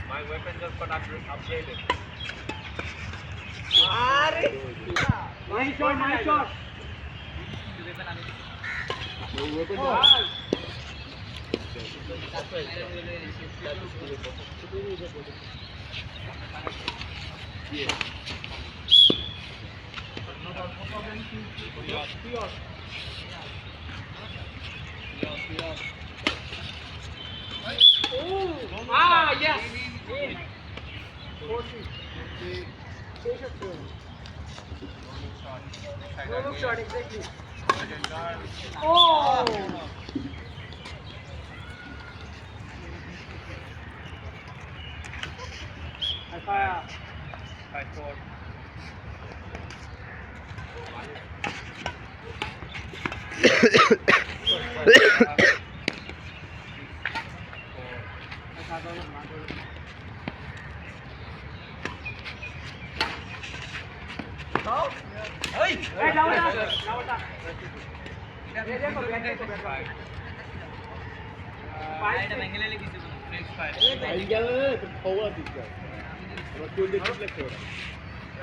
My weapon just got upgraded. My shot. Yes. No shot, exactly. Oh! Fire. I scored.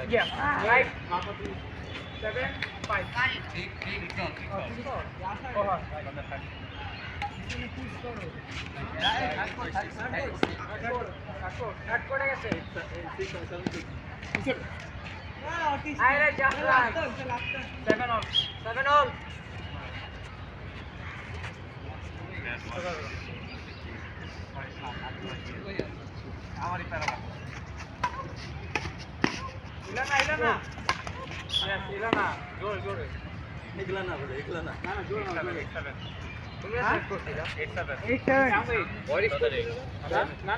Yeah, right. 7, 5. Seven all. Ilana. Yes, Ilana. Jore. Ilana. Jore. তুমি set করতে যাও 87 what is না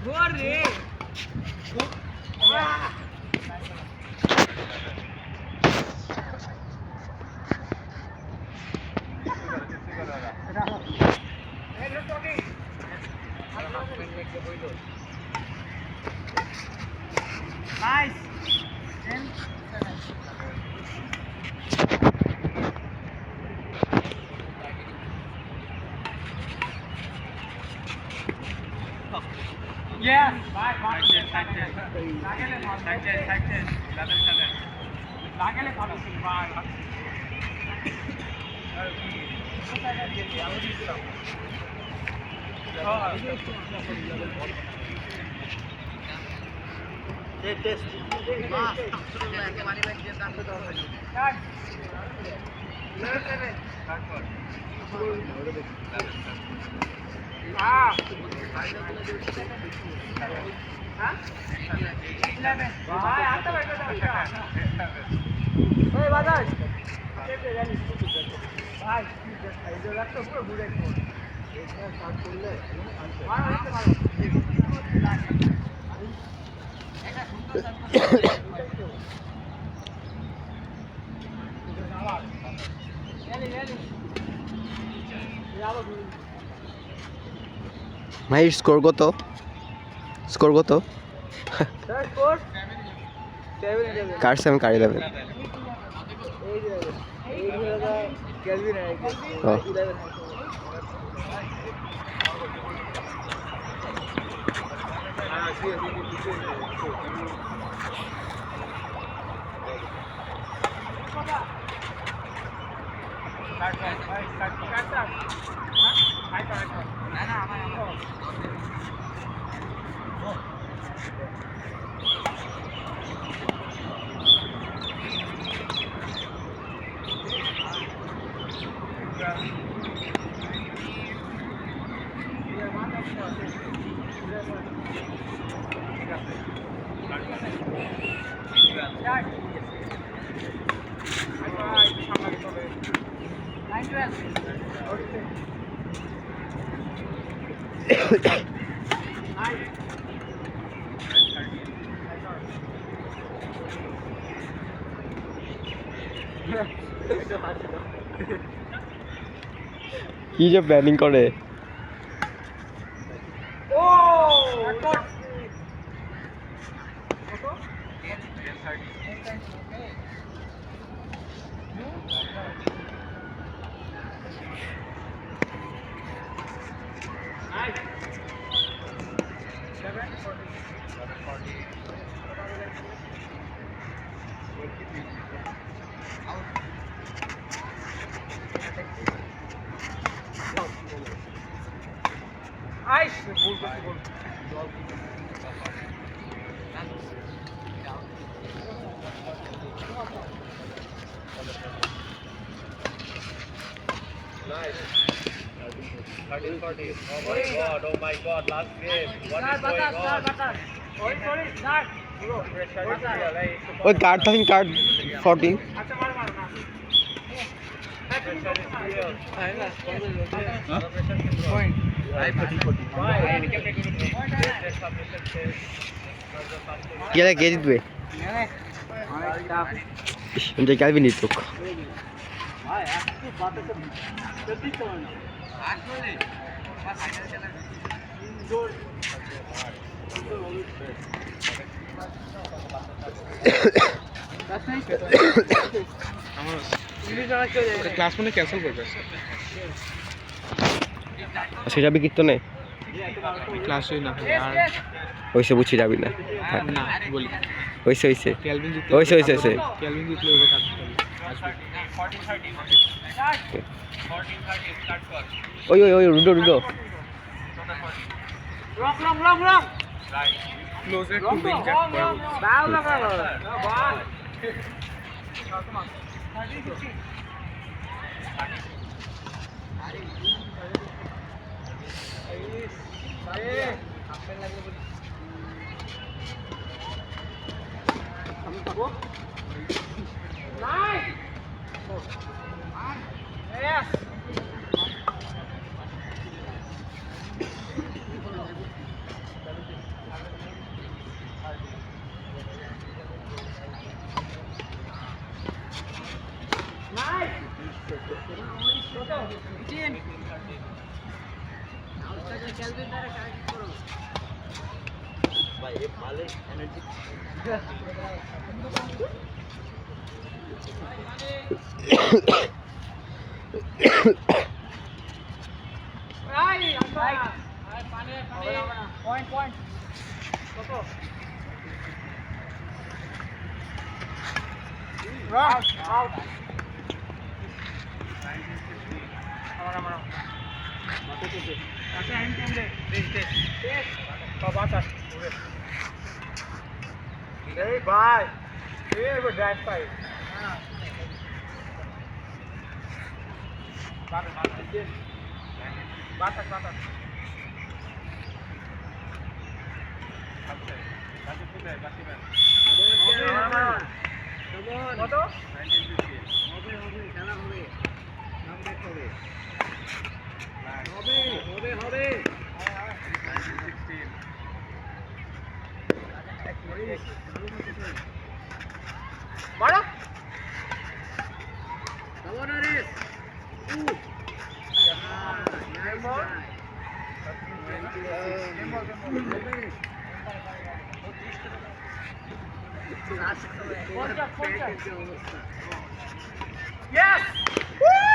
গোর রে nice 10 Yeah. Bye. Side 10. Side 10. 11-7. Lagale follow. Bye. Test. Ah. 11. Bye. आता बैठो जा. Hey, बादल. भाई, इधर रख तो पूरा बुरे को. एक बार स्टार्ट कर ले. मारो. ভাই স্কোর কত? কার 7 কার 11 Bye. কি যে প্ল্যানিং করে Oh my God, last game. What is going on? ওই কার্ড থাকেন কার্ড 14 কে কে জিতবে যে ক্যালভিন জিতুক ক্লাস মানে ক্যান্সেল করবে সেটা বিকিত নেই ক্লাস হই না আর ওইসে বুঝি যাবি না না বলি ওইসে ওইসে ক্যালভিন জিতলে ওইসে ওইসে ওইসে ক্যালভিন জিতলে ওকে কাটতে হবে ওই ওই ওই রুডো রুডো closer to win Hey, bye. Here we drive by. Yes! Woo!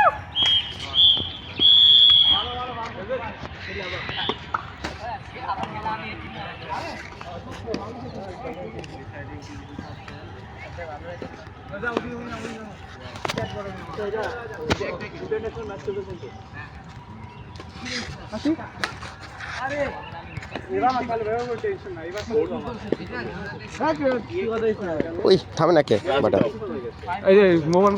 ওই থামে না কে বাটা এই যে মোহন